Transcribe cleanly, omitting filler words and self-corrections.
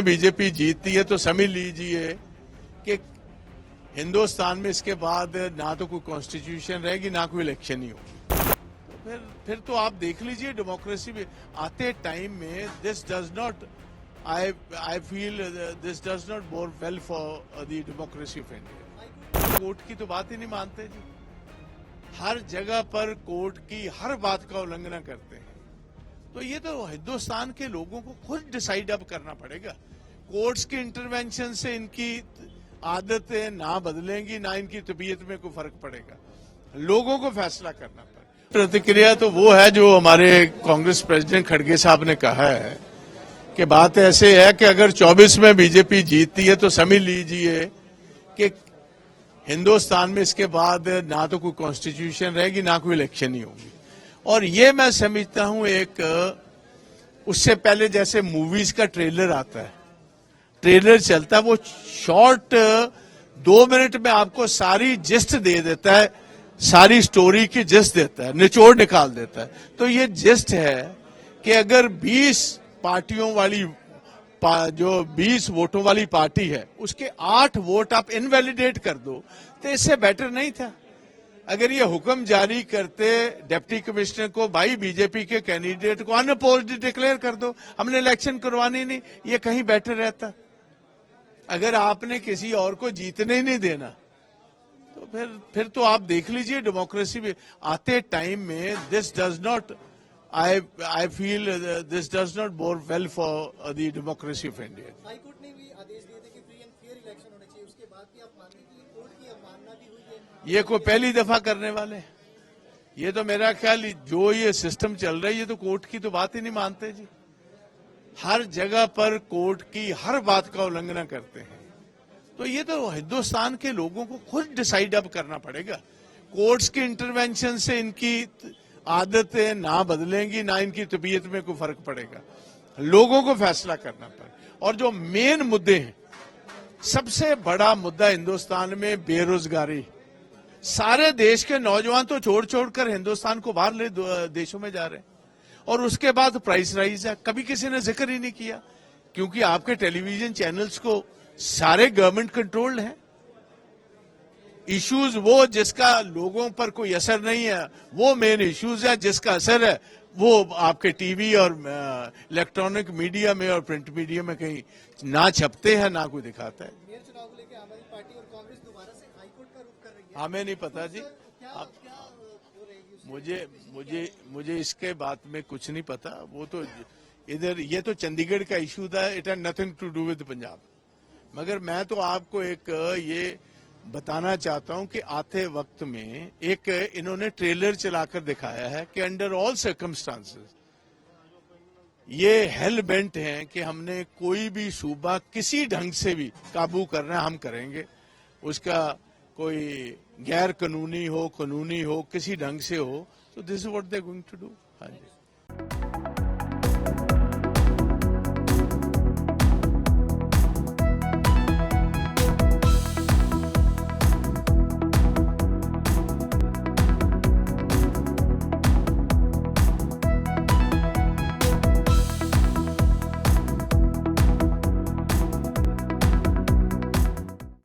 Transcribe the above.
BJP जीतती है तो समझ लीजिए कि हिंदुस्तान में इसके बाद ना तो कोई कॉन्स्टिट्यूशन रहेगी ना कोई इलेक्शन ही होगी। तो फिर तो आप देख लीजिए डेमोक्रेसी में आते टाइम में this does not I feel this does not bore well for the democracy of India. Court की तो बात ही नहीं मानते जी, हर जगह पर कोर्ट की हर बात का उल्लंघन करते हैं। तो ये तो हिंदुस्तान के लोगों को खुद डिसाइड अब करना पड़ेगा। कोर्ट्स के इंटरवेंशन से इनकी आदतें ना बदलेंगी, ना इनकी तबीयत में कोई फर्क पड़ेगा। लोगों को फैसला करना पड़ेगा। प्रतिक्रिया तो वो है जो हमारे कांग्रेस प्रेसिडेंट खड़गे साहब ने कहा है कि बात ऐसे है कि अगर 24 में बीजेपी जीतती है तो समझ लीजिए कि हिंदुस्तान में इसके बाद ना तो कोई कॉन्स्टिट्यूशन रहेगी ना कोई इलेक्शन ही होगी। और ये मैं समझता हूं एक उससे पहले जैसे मूवीज का ट्रेलर आता है, ट्रेलर चलता है, वो शॉर्ट 2 मिनट में आपको सारी जिस्ट दे देता है, सारी स्टोरी की जिस्ट देता है, निचोड़ निकाल देता है। तो ये जिस्ट है कि अगर 20 पार्टियों वाली जो 20 वोटों वाली पार्टी है उसके 8 वोट आप इनवैलिडेट कर दो तो इससे बेटर नहीं था अगर ये हुक्म जारी करते डिप्टी कमिश्नर को, भाई बीजेपी के कैंडिडेट को अनअपोज्ड डिक्लेयर कर दो, हमने इलेक्शन करवानी नहीं, ये कहीं बेटर रहता। अगर आपने किसी और को जीतने ही नहीं देना तो फिर तो आप देख लीजिए डेमोक्रेसी में आते टाइम में this does not I feel this does not bode well for the democracy of India. High court ने भी आदेश दिए थे कि फ्री एंड फेयर इलेक्शन होने चाहिए, उसके बाद भी आप मानते हैं कि कोर्ट की अवमानना भी हुई है? ये कोई पहली दफा करने वाले, ये तो मेरा ख्याल जो ये सिस्टम चल रहा है ये तो कोर्ट की तो बात ही नहीं मानते जी, हर जगह पर कोर्ट की हर बात का उल्लंघन करते हैं। तो ये तो हिंदुस्तान के लोगों को खुद डिसाइड अब करना पड़ेगा। कोर्ट्स के इंटरवेंशन से इनकी आदतें ना बदलेंगी, ना इनकी तबीयत में कोई फर्क पड़ेगा। लोगों को फैसला करना पड़ेगा। और जो मेन मुद्दे हैं, सबसे बड़ा मुद्दा हिंदुस्तान में बेरोजगारी, सारे देश के नौजवान तो छोड़ छोड़कर हिंदुस्तान को बाहर देशों में जा रहे हैं। और उसके बाद प्राइस राइज है, कभी किसी ने जिक्र ही नहीं किया, क्योंकि आपके टेलीविजन चैनल्स को सारे गवर्नमेंट कंट्रोल्ड हैं। इश्यूज वो जिसका लोगों पर कोई असर नहीं है वो मेन इश्यूज है, जिसका असर है वो आपके टीवी और इलेक्ट्रॉनिक मीडिया में और प्रिंट मीडिया में कहीं ना छपते हैं ना कोई दिखाता है। मेयर चुनाव को लेकर आम आदमी पार्टी और कांग्रेस दोबारा से हाईकोर्ट का रुख कर रही है। हमें नहीं पता जी, मुझे इसके बात में कुछ नहीं पता। वो तो इधर ये तो चंडीगढ़ का इशू था, it had nothing to do with Punjab. मगर मैं तो आपको एक ये बताना चाहता हूं कि आते वक्त में एक इन्होंने ट्रेलर चलाकर दिखाया है कि अंडर ऑल सर्कमस्टांसेस ये हेल बेंट हैं कि हमने कोई भी सूबा किसी ढंग से भी काबू करना हम करेंगे, उसका कोई गैर कानूनी हो, कानूनी हो, किसी ढंग से हो। तो this is what they are going to do. हाँ जी।